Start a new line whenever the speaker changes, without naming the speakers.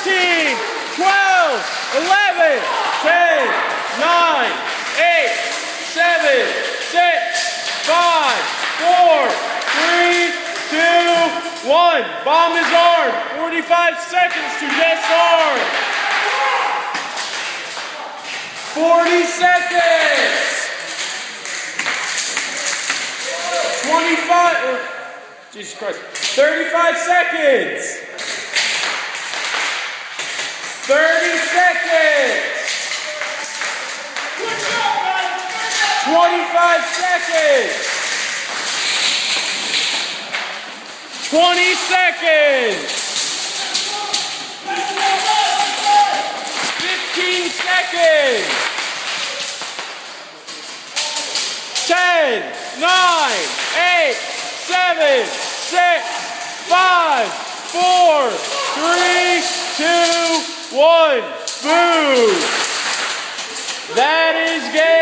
13, 12, 11, 10, 9, 8, 7, 6, 5, 4, 3, 2, 1. Bomb is armed. 45 seconds to disarm. 40 seconds. 25. Jesus Christ. 35 seconds. 30 seconds. 25 seconds. 20 seconds. 15 seconds. 10, 9, 8, 7, 6, 5, 4, 3, 2, 1. Boom. That is game.